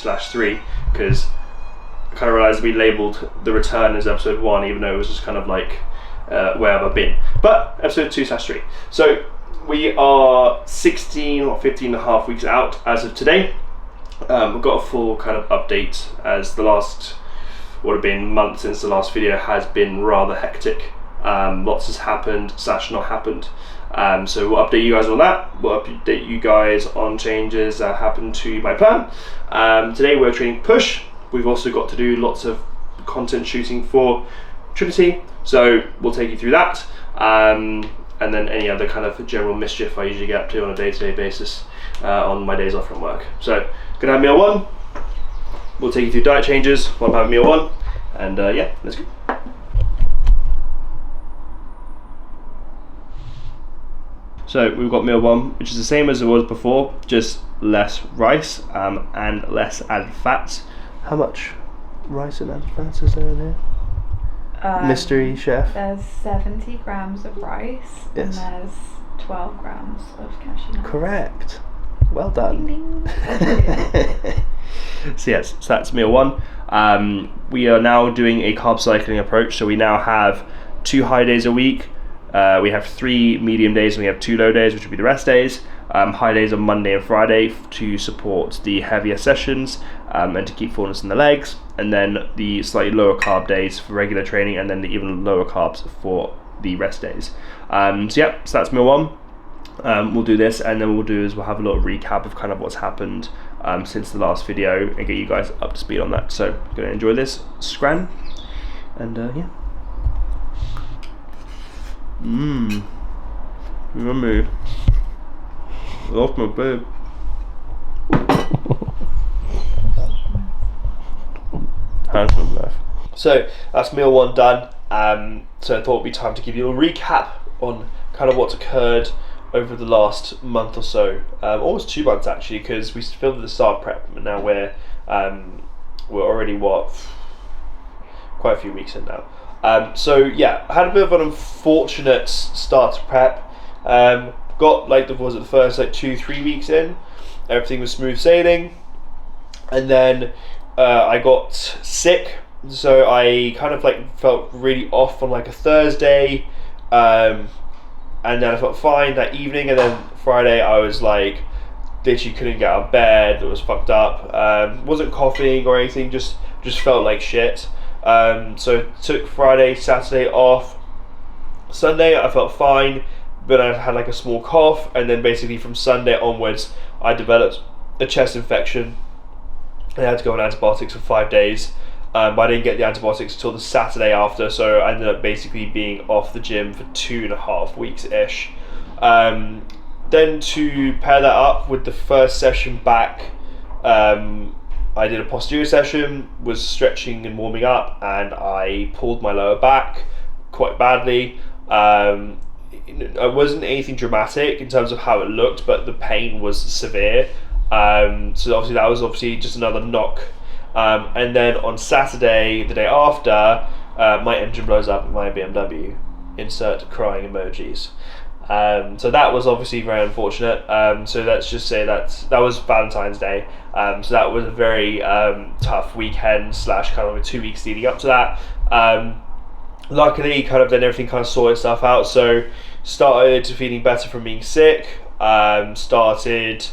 2/3 because I kind of realised we labelled the return as episode 1, even though it was just kind of like where have I been. But episode 2/3. So we are 16 or 15 and a half weeks out as of today. We've got a full kind of update as the last, would have been month since the last video has been rather hectic. Lots has happened / not happened. So we'll update you guys on that. We'll update you guys on changes that happened to my plan. Today we're training push. We've also got to do lots of content shooting for Trinity. So we'll take you through that. And then any other kind of general mischief I usually get up to on a day-to-day basis on my days off from work. So gonna have meal 1. We'll take you through diet changes while I'm having meal 1. And yeah, let's go. So we've got meal 1, which is the same as it was before, just less rice and less added fats. How much rice and added fats is there in here? Mystery chef. There's 70 grams of rice, yes, and there's 12 grams of cashew nuts. Correct. Well done. Ding, ding. So yes, so that's meal 1. We are now doing a carb cycling approach. So we now have 2 high days a week. We have 3 medium days and we have 2 low days, which would be the rest days. High days on Monday and Friday to support the heavier sessions and to keep fullness in the legs, and then the slightly lower carb days for regular training, and then the even lower carbs for the rest days. So yeah, so that's meal 1. We'll do this, and then we'll have a little recap of kind of what's happened since the last video and get you guys up to speed on that. So gonna enjoy this scran, and yeah. Yummy. Lost my bib. Handsome left. So that's meal 1 done. So I thought it'd be time to give you a recap on kind of what's occurred over the last month or so. Almost 2 months actually, because we filmed the start prep, and now we're already quite a few weeks in now. So yeah, I had a bit of an unfortunate start to prep. Got like the first like 2-3 weeks in, everything was smooth sailing, and then I got sick. So I kind of like felt really off on like a Thursday, and then I felt fine that evening, and then Friday I was like literally couldn't get out of bed. It was fucked up. Wasn't coughing or anything, just felt like shit. So took Friday, Saturday off. Sunday I felt fine, but I had like a small cough, and then basically from Sunday onwards I developed a chest infection and I had to go on antibiotics for 5 days. But I didn't get the antibiotics until the Saturday after, so I ended up basically being off the gym for 2.5 weeks ish. Then to pair that up with the first session back, I did a posterior session, was stretching and warming up, and I pulled my lower back quite badly. It wasn't anything dramatic in terms of how it looked, but the pain was severe. So obviously that was just another knock. And then on Saturday, the day after, my engine blows up in my BMW. Insert crying emojis. So that was obviously very unfortunate. So let's just say that was Valentine's Day. So that was a very tough weekend / kind of like 2 weeks leading up to that. Luckily, kind of then everything kind of sorted itself out. So started feeling better from being sick. Started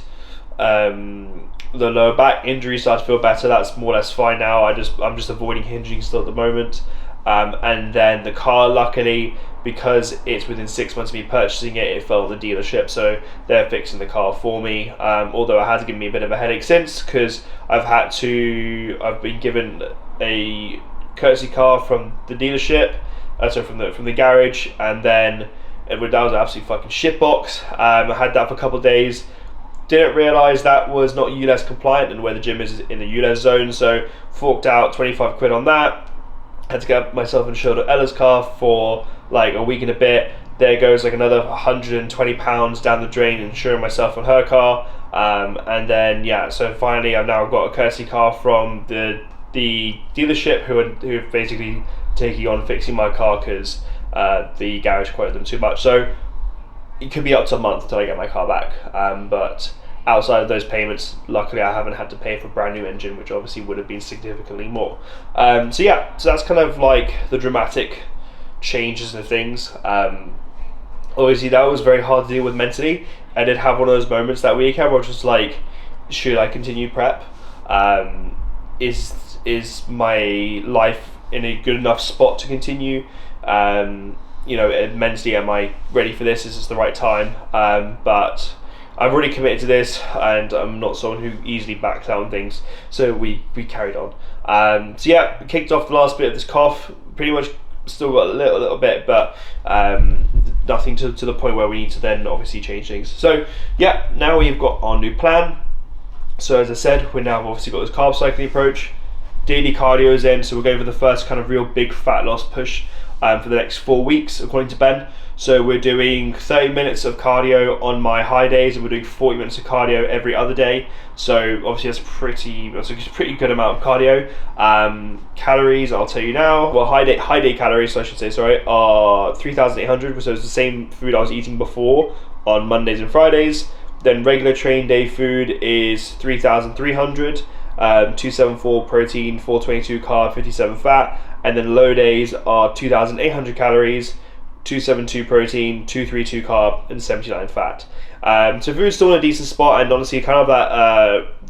the lower back injury started to feel better. That's more or less fine now. I'm just avoiding hinging still at the moment. And then the car, luckily, because it's within 6 months of me purchasing it, it fell at the dealership, so they're fixing the car for me. Although it has given me a bit of a headache since, because I've been given a courtesy car from the dealership, from the garage, and then that was an absolute fucking shitbox. I had that for a couple of days. Didn't realise that was not ULEZ compliant and where the gym is in the ULEZ zone, so forked out 25 quid on that. Had to get myself insured at Ella's car for like a week and a bit. There goes like another £120 down the drain insuring myself on her car. And then yeah, so finally I've now got a courtesy car from the dealership who are basically taking on fixing my car because the garage quoted them too much. So it could be up to a month till I get my car back. But outside of those payments, luckily I haven't had to pay for a brand new engine, which obviously would have been significantly more. So yeah, so that's kind of like the dramatic changes and things. Obviously that was very hard to deal with mentally. I did have one of those moments that weekend where I was just like, should I continue prep? Is my life in a good enough spot to continue? You know, mentally, am I ready for this? Is this the right time? But I've already committed to this, and I'm not someone who easily backs out on things, so we carried on. So yeah, we kicked off the last bit of this cough, pretty much still got a little bit, but nothing to the point where we need to then obviously change things. So yeah, now we've got our new plan. So as I said, we now obviously got this carb cycling approach, daily cardio is in, so we're going for the first kind of real big fat loss push for the next 4 weeks according to Ben. So we're doing 30 minutes of cardio on my high days, and we're doing 40 minutes of cardio every other day. So obviously that's a pretty good amount of cardio. Calories, I'll tell you now. Well, high day calories, I should say, sorry, are 3,800. So it's the same food I was eating before on Mondays and Fridays. Then regular train day food is 3,300. 274 protein, 422 carb, 57 fat, and then low days are 2,800 calories, 272 protein, 232 carb, and 79 fat. So food's still in a decent spot, and honestly, kind of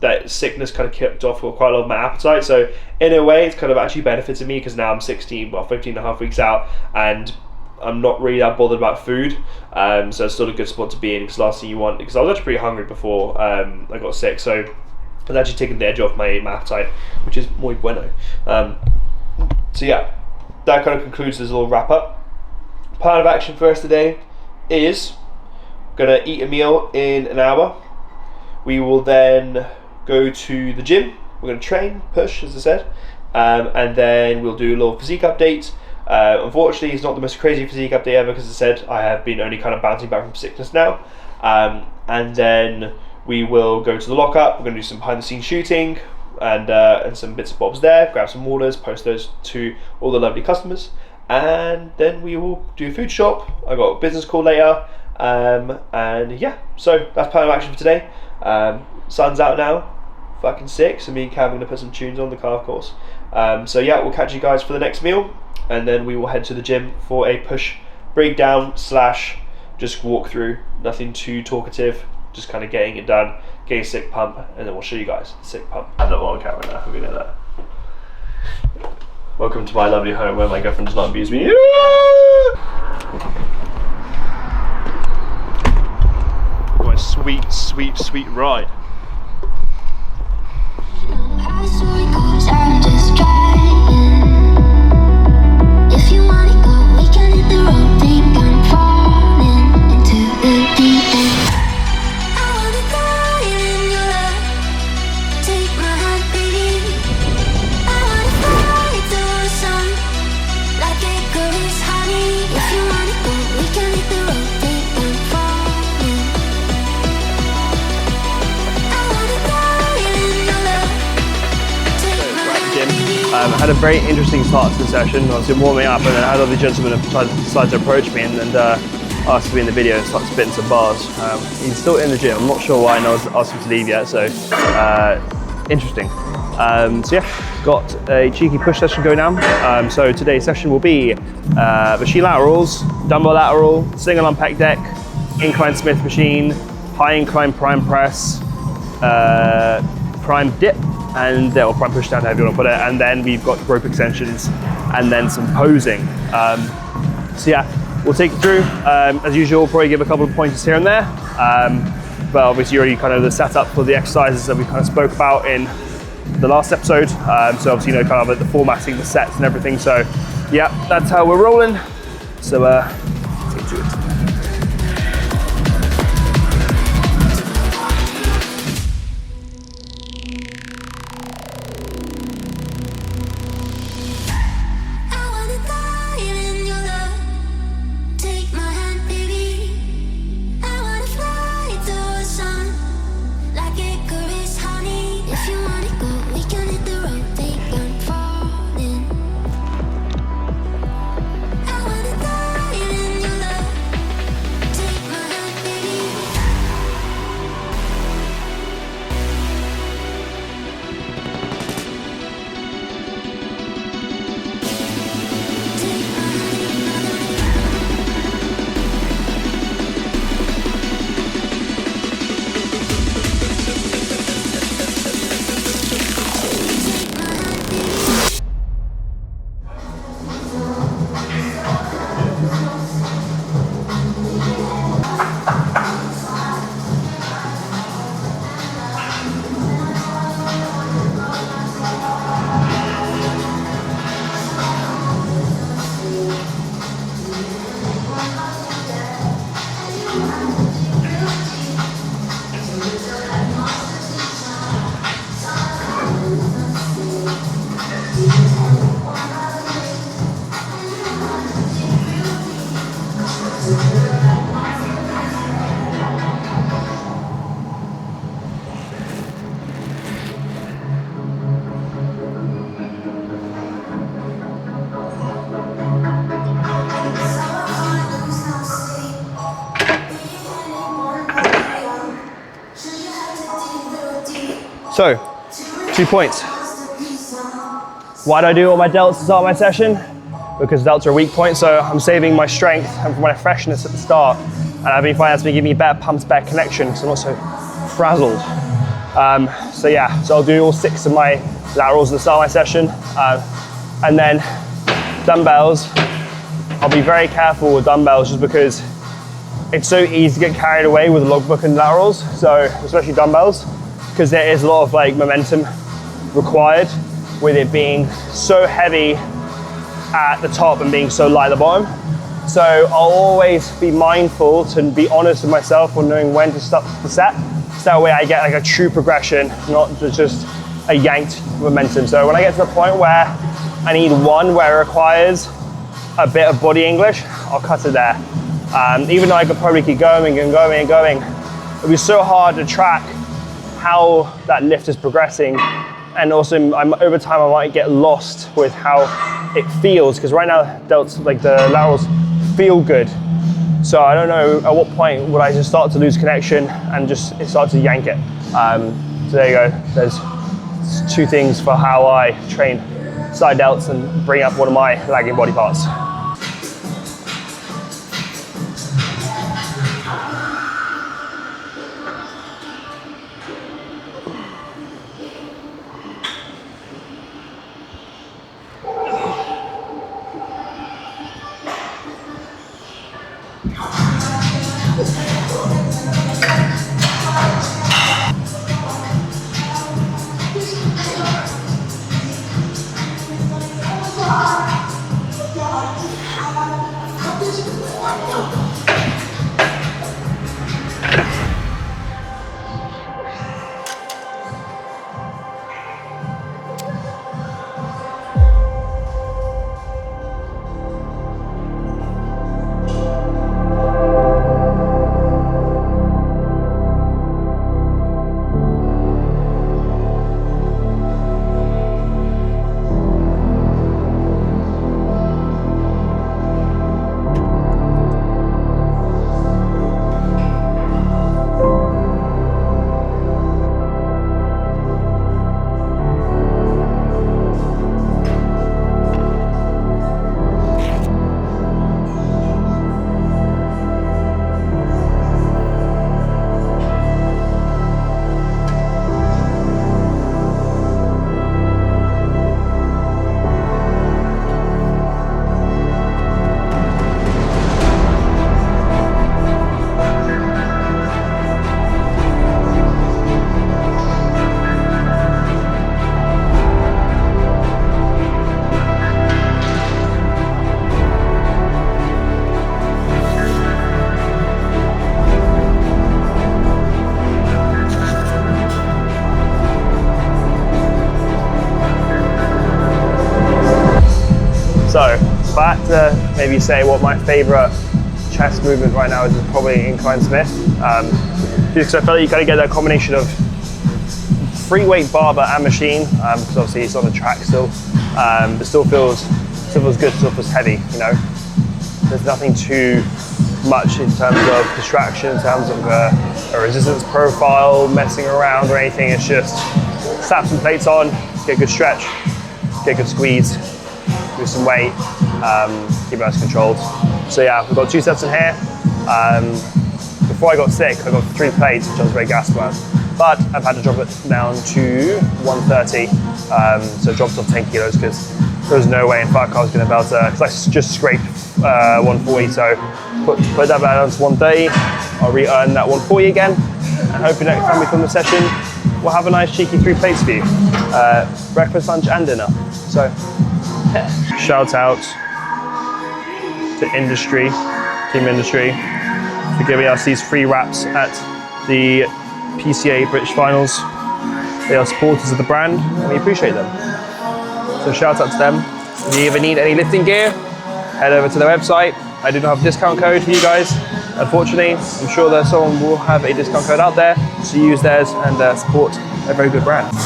that sickness kind of kicked off with quite a lot of my appetite. So in a way, it's kind of actually benefited me because now I'm 15 and a half weeks out, and I'm not really that bothered about food. So it's still a good spot to be in, because last thing you want, because I was actually pretty hungry before I got sick, so it's actually taken the edge off my appetite, which is muy bueno. So yeah, that kind of concludes this little wrap up. Plan of action for us today is gonna eat a meal in an hour. We will then go to the gym. We're gonna train, push, as I said, and then we'll do a little physique update. Unfortunately, it's not the most crazy physique update ever, because as I said, I have been only kind of bouncing back from sickness now. And then we will go to the lockup. We're going to do some behind the scenes shooting and some bits and bobs there, grab some orders, post those to all the lovely customers, and then we will do a food shop. I got a business call later, and yeah, so that's plan of action for today. Sun's out now, fucking sick, so me and Cam are going to put some tunes on the car, of course. So yeah, we'll catch you guys for the next meal, and then we will head to the gym for a push breakdown / just walk through. Nothing too talkative, just kind of getting it done, getting a sick pump, and then we'll show you guys the sick pump. I'm not on camera now, we know that. Welcome to my lovely home where my girlfriend does not abuse me. What a sweet ride. I'm just driving. If you wanna go, we can hit the road. Think I'm falling into the deep end. I wanna die in your love. Take my hand, baby. I wanna fly to the sun like Icarus, honey. If you wanna go, we can hit the road. Think I'm falling. I wanna die in your love. I had a very interesting start to the session. Obviously warming up, and then I had other gentlemen decide to approach me and asked to be in the video and start spitting some bars. He's still in the gym. I'm not sure why no one's asked him to leave yet, so interesting. So yeah, got a cheeky push session going now. So today's session will be machine laterals, dumbbell lateral, single on pec deck, incline Smith machine, high incline prime press, prime dip, and or prime push down, however you want to put it, and then we've got rope extensions and then some posing. So yeah, we'll take it through. As usual, probably give a couple of pointers here and there, but obviously you're already kind of the setup for the exercises that we kind of spoke about in the last episode. So obviously, you know, kind of like the formatting, the sets and everything. So yeah, that's how we're rolling. So let's get to it. So, 2 points. Why do I do all my delts to start my session? Because delts are a weak point, so I'm saving my strength and my freshness at the start. And I've been finding that's been giving me better pumps, better connection, so I'm not so frazzled. So yeah, so I'll do all 6 of my laterals at the start of my session. And then dumbbells, I'll be very careful with dumbbells just because it's so easy to get carried away with logbook and laterals, so especially dumbbells, because there is a lot of like momentum required with it being so heavy at the top and being so light at the bottom. So I'll always be mindful to be honest with myself on knowing when to stop the set. So that way I get like a true progression, not just a yanked momentum. So when I get to the point where I need one where it requires a bit of body English, I'll cut it there. Even though I could probably keep going and going and going, it'll be so hard to track how that lift is progressing. And also over time I might get lost with how it feels, because right now delts, like the laterals feel good. So I don't know at what point would I just start to lose connection and just start to yank it. So there you go, there's 2 things for how I train side delts and bring up one of my lagging body parts. So if I had to maybe say what my favorite chest movement right now is probably incline Smith. Just because I feel like you kind of get that combination of free weight barbell and machine, because obviously it's on the track still, but still feels good, still feels heavy, you know. There's nothing too much in terms of distraction, in terms of a resistance profile, messing around or anything. It's just slap some plates on, get a good stretch, get a good squeeze, do some weight, keep us controlled. So yeah, we've got 2 sets in here. Before I got sick, I got 3 plates, which I was very gassed about. But I've had to drop it down to 130. So it dropped off 10 kilos because there was no way in fuck I was going to be able to, because I just scraped 140. So put that down to 130. I'll re-earn that 140 again. And hopefully next time we film the session, we'll have a nice cheeky 3 plates for you. Breakfast, lunch and dinner. So shout out to Team Industry, for giving us these free wraps at the PCA British Finals. They are supporters of the brand and we appreciate them. So shout out to them. If you ever need any lifting gear, head over to their website. I do not have a discount code for you guys, unfortunately. I'm sure that someone will have a discount code out there, so use theirs and support a very good brand.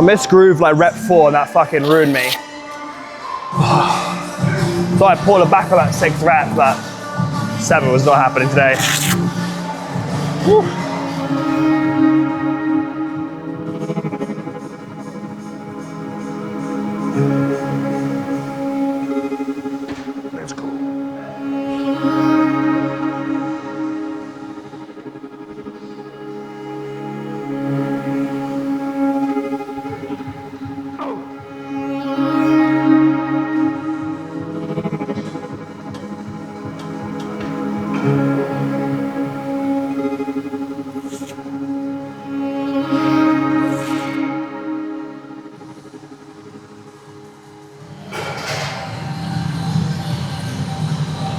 I missed groove like rep 4 and that fucking ruined me. So I pulled it back on that 6th rep, but 7 was not happening today. Woo. That's cool.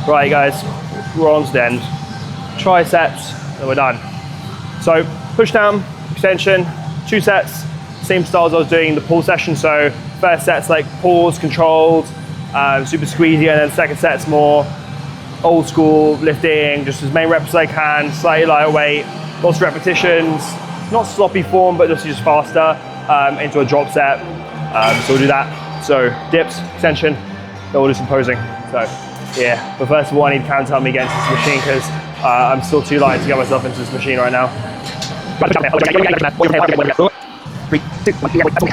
Right guys, we're on to the end. Triceps, and we're done. So push down, extension, 2 sets, same style as I was doing the pull session. So first set's like pulls, controlled, super squeezy, and then second set's more old school lifting, just as many reps as I can, slightly lighter weight, lots of repetitions, not sloppy form, but just faster into a drop set. So we'll do that. So dips, extension, then we'll do some posing. So yeah, but first of all, I need Cam to help me get into this machine because I'm still too light to get myself into this machine right now. 3, 2, 1.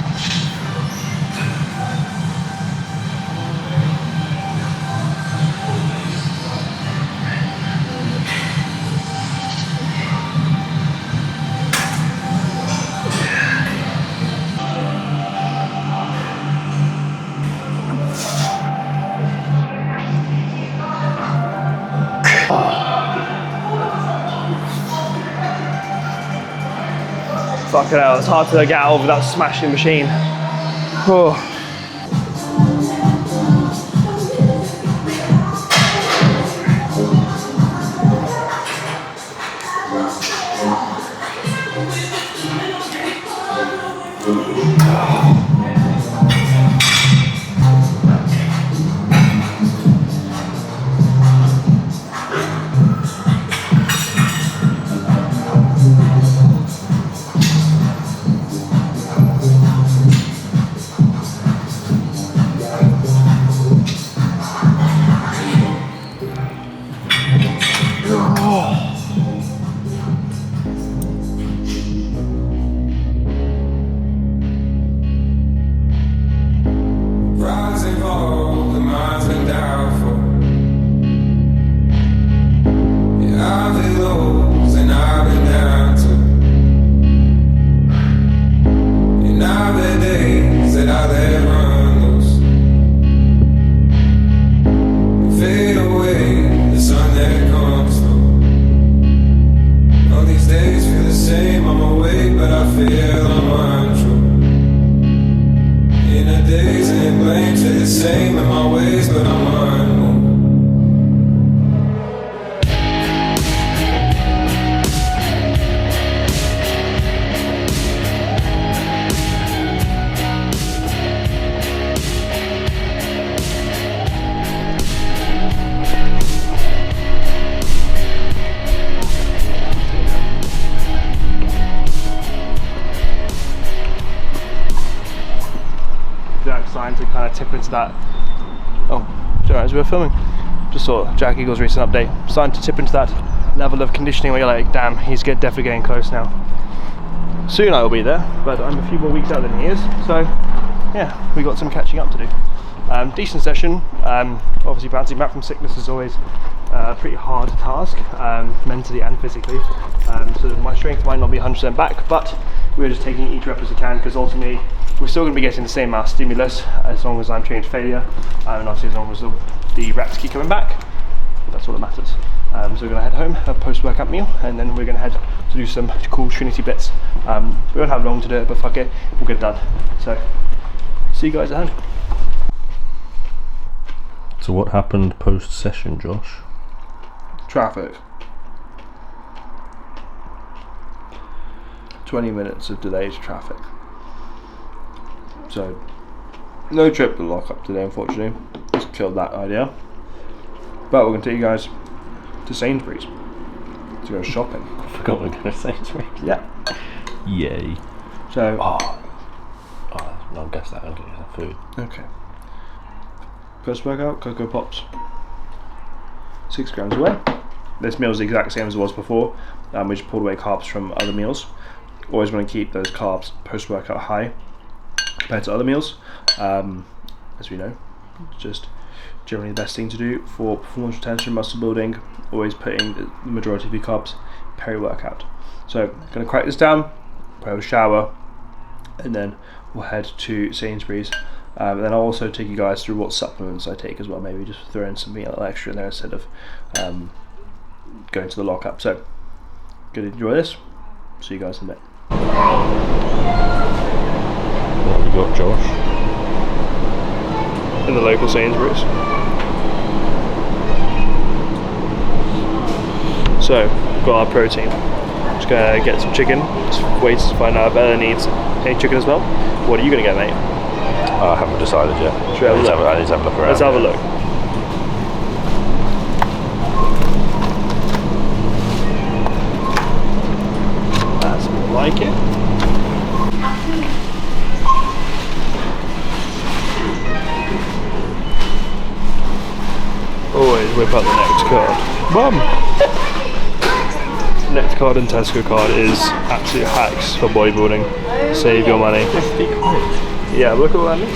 Fucking hell, it's hard to get out of that smashing machine. Oh. Starting to kind of tip into that. Oh, as we were filming, just saw Jack Eagle's recent update. Starting to tip into that level of conditioning where you're like, damn, he's definitely getting close now. Soon I will be there, but I'm a few more weeks out than he is. So yeah, we got some catching up to do. Decent session. Obviously bouncing back from sickness is always a pretty hard task, mentally and physically. So my strength might not be 100% back, but we're just taking each rep as we can because ultimately we're still going to be getting the same amount of stimulus as long as I'm training to failure, and obviously as long as the reps keep coming back. That's all that matters. So we're going to head home, have a post-workout meal, and then we're going to head to do some cool Trinity bits. We won't have long to do it, but fuck it, we'll get it done. So see you guys at home. So what happened post-session, Josh? Traffic. 20 minutes of delayed traffic. So no trip to lock up today, unfortunately. Just killed that idea. But we're going to take you guys to Sainsbury's to go shopping. I forgot we were going to Sainsbury's. Yeah. Yay. So I'll guess that. I'll get you some food. Okay. Post workout, Cocoa Pops. 6 grams away. This meal is the exact same as it was before. We just pulled away carbs from other meals. Always want to keep those carbs post workout high compared to other meals. As we know, it's just generally the best thing to do for performance retention, muscle building. Always putting the majority of your carbs peri-workout. So I'm going to crack this down, probably shower, and then we'll head to Sainsbury's. And then I'll also take you guys through what supplements I take as well. Maybe just throw in something a little extra in there instead of going to the lockup. So, good to enjoy this. See you guys in a bit. What have you got, Josh? In the local Sainsbury's. So, we've got our protein. Just gonna get some chicken. Just wait to find out if Ella needs any chicken as well. What are you gonna get, mate? I haven't decided yet. Should we have a look? I need to have a look around. Let's have a look. That's more like it. Always whip out the next card. Bum! Next card and Tesco card is absolute hacks for bodybuilding. Save your money. Yeah, look at what I mean.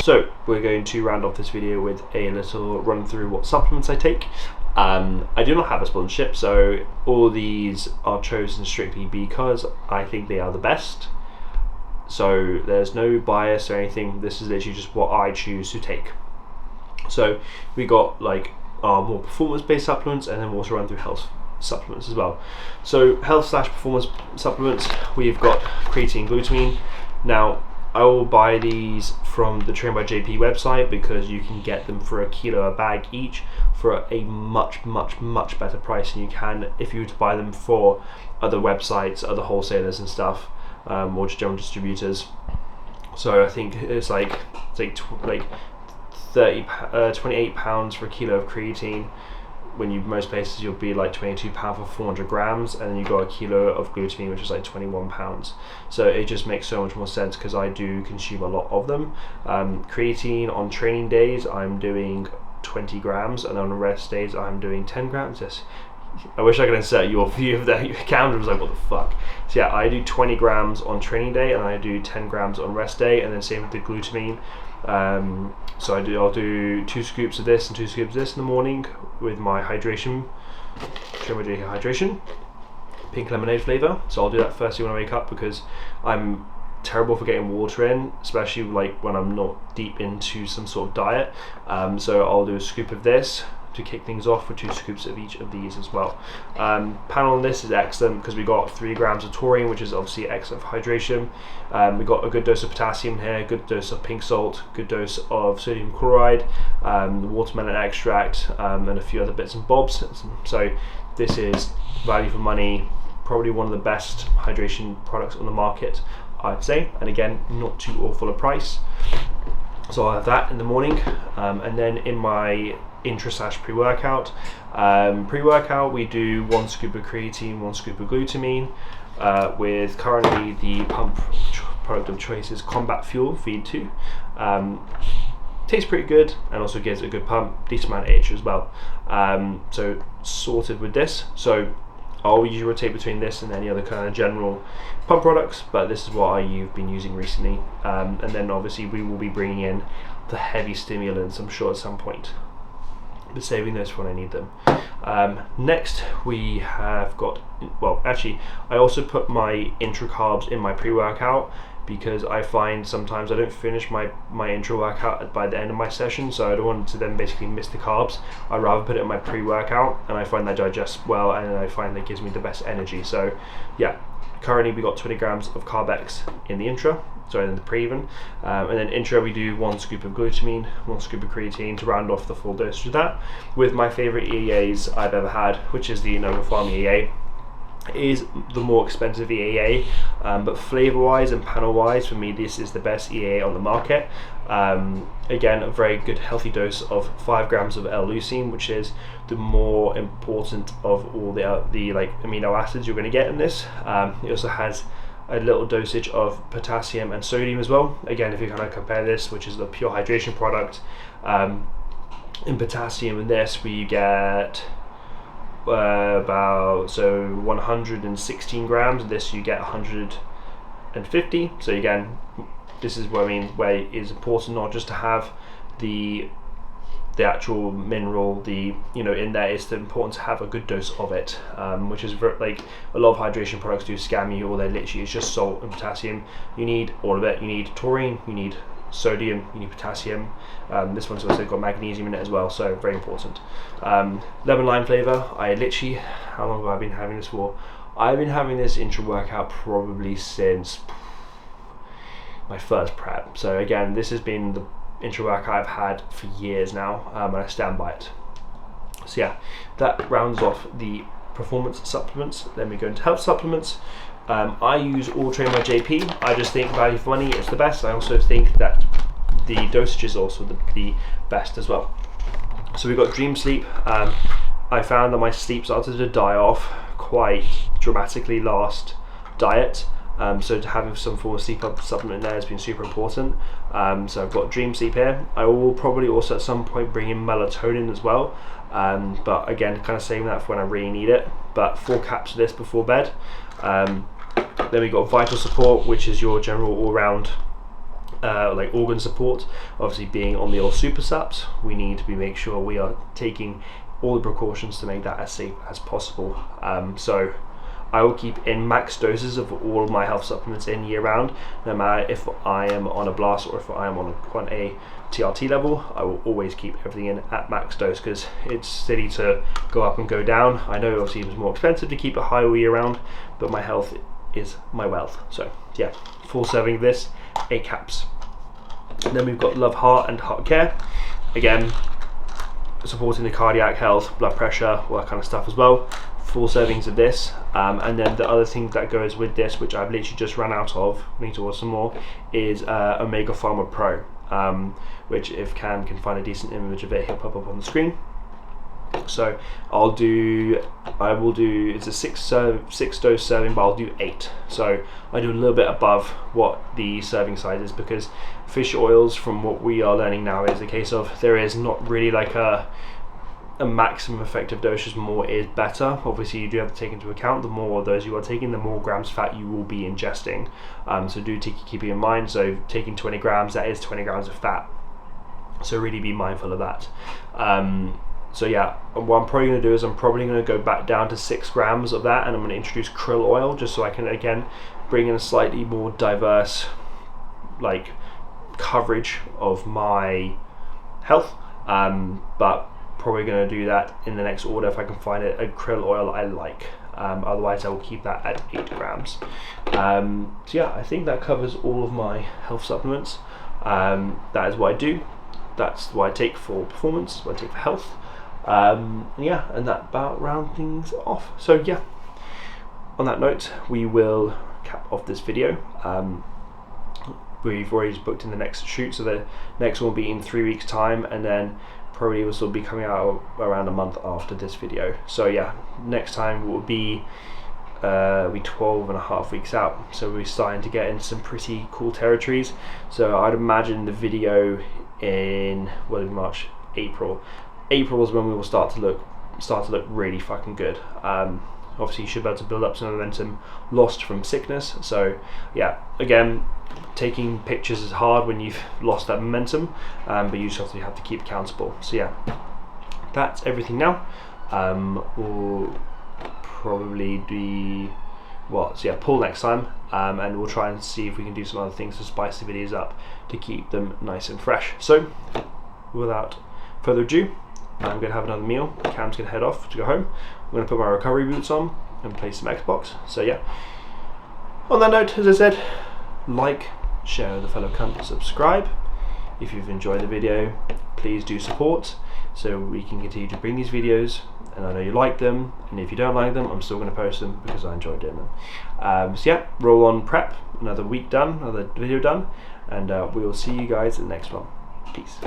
So we're going to round off this video with a little run through what supplements I take. I do not have a sponsorship, so all these are chosen strictly because I think they are the best. So there's no bias or anything. This is literally just what I choose to take. So we got like our more performance-based supplements, and then we'll also run through health supplements as well. So health/performance supplements, we've got creatine, glutamine. Now I will buy these from the Train by JP website because you can get them for $1 a bag each for a much better price than you can if you were to buy them for other websites, other wholesalers and stuff, or just general distributors. So I think it's like 28 pounds for £1 of creatine, when you most places you'll be like £22 for 400 grams, and then you got £1 of glutamine, which is like £21. So it just makes so much more sense because I do consume a lot of them. Creatine on training days I'm doing 20 grams, and on rest days I'm doing 10 grams. Yes, I wish I could insert your view of that. Your calendar was like, what the fuck? So yeah, I do 20 grams on training day, and I do 10 grams on rest day, and then same with the glutamine. So I'll do 2 scoops of this and 2 scoops of this in the morning with my hydration, Trinity hydration, pink lemonade flavour. So I'll do that first thing when I wake up because I'm terrible for getting water in, especially like when I'm not deep into some sort of diet. So I'll do a scoop of this to kick things off, with 2 scoops of each of these as well. Panel on this is excellent because we got 3 grams of taurine, which is obviously excellent for hydration. We got a good dose of potassium here, good dose of pink salt, good dose of sodium chloride, watermelon extract, and a few other bits and bobs. So this is value for money, probably one of the best hydration products on the market, I'd say, and again, not too awful a price. So I'll have that in the morning, and then in my intra/pre-workout. Pre-workout we do 1 scoop of creatine, 1 scoop of glutamine, with currently the pump product of choice is Combat Fuel Feed 2. Tastes pretty good and also gives a good pump, decent amount of AH as well. So sorted with this. So I'll usually rotate between this and any other kind of general pump products, but this is what I've been using recently. And then obviously we will be bringing in the heavy stimulants, I'm sure, at some point, but saving those for when I need them. Next we have got, well actually I also put my intra carbs in my pre-workout because I find sometimes I don't finish my intra workout by the end of my session, so I don't want to then basically miss the carbs. I'd rather put it in my pre-workout, and I find that digests well, and I find that gives me the best energy. So yeah, currently we got 20 grams of Carbex in the intra, sorry, in the pre even, and then intra we do 1 scoop of glutamine, 1 scoop of creatine to round off the full dosage of that, with my favorite EAs I've ever had, which is the Nova Farm EA. is the more expensive EAA, but flavor wise and panel wise, for me this is the best EAA on the market. Again, a very good healthy dose of 5 grams of L-leucine, which is the more important of all the like amino acids you're going to get in this. It also has a little dosage of potassium and sodium as well. Again, if you kind of compare this, which is the pure hydration product, in potassium in this we get about 116 grams. This you get 150. So again, this is what I mean, where it is important not just to have the actual mineral, in there. It's important to have a good dose of it, which is like a lot of hydration products do scam you, or they literally it's just salt and potassium. You need all of it. You need taurine, you need sodium, you need potassium. This one's also got magnesium in it as well, so very important. Lemon lime flavor. I literally, how long have I been having this for? I've been having this intra workout probably since my first prep. So again, this has been the intra workout I've had for years now, and I stand by it. So yeah, that rounds off the performance supplements. Then we go into health supplements. I use All Train by JP. I just think value for money is the best. I also think that the dosage is also the best as well. So we've got Dream Sleep. I found that my sleep started to die off quite dramatically last diet. So to having some form of sleep supplement in there has been super important. So I've got Dream Sleep here. I will probably also at some point bring in melatonin as well. But again, kind of saving that for when I really need it. But 4 caps of this before bed. Then we got Vital Support, which is your general all-round like organ support. Obviously, being on the old super saps, we need to make sure we are taking all the precautions to make that as safe as possible. So I will keep in max doses of all of my health supplements in year round, no matter if I am on a blast or if I am on a TRT level. I will always keep everything in at max dose, because it's silly to go up and go down. I know obviously it's more expensive to keep it high all year round, but my health is my wealth. So yeah, full serving of this, 8 caps. And then we've got Love Heart and Heart Care. Again, supporting the cardiac health, blood pressure, all that kind of stuff as well. Full servings of this, and then the other thing that goes with this, which I've literally just run out of, need to order some more, is Omega Pharma Pro, which if Cam can find a decent image of it, he'll pop up on the screen. So I will do, it's a 6 dose serving, but I'll do 8. So I do a little bit above what the serving size is, because fish oils, from what we are learning now, is the case of there is not really like a maximum effective dosage. More is better. Obviously you do have to take into account the more of those you are taking, the more grams fat you will be ingesting. So do keep it in mind. So taking 20 grams, that is 20 grams of fat. So really be mindful of that. So yeah, what I'm probably going to do is I'm probably going to go back down to 6 grams of that, and I'm going to introduce krill oil, just so I can again bring in a slightly more diverse like coverage of my health. But probably going to do that in the next order if I can find a krill oil I like. Otherwise I will keep that at 8 grams. So yeah, I think that covers all of my health supplements. That is what I do. That's what I take for performance, what I take for health. Yeah, and that about round things off. So yeah, on that note, we will cap off this video. We've already booked in the next shoot, so the next one will be in 3 weeks time, and then probably will still be coming out around a month after this video. So yeah, next time will be 12.5 weeks out, so we're starting to get into some pretty cool territories. So I'd imagine the video in March, April is when we will start to look really fucking good. Obviously you should be able to build up some momentum lost from sickness. So yeah, again, taking pictures is hard when you've lost that momentum, but you just have to keep accountable. So yeah, that's everything now. We'll probably be pull next time, and we'll try and see if we can do some other things to spice the videos up to keep them nice and fresh. So without further ado, I'm going to have another meal. Cam's going to head off to go home. I'm going to put my recovery boots on and play some Xbox. So yeah, on that note, as I said, like, share with a fellow cunt, subscribe. If you've enjoyed the video, please do support, so we can continue to bring these videos and I know you like them, and if you don't like them, I'm still going to post them because I enjoy doing them. So yeah, roll on prep, another week done, another video done, and we will see you guys in the next one. Peace.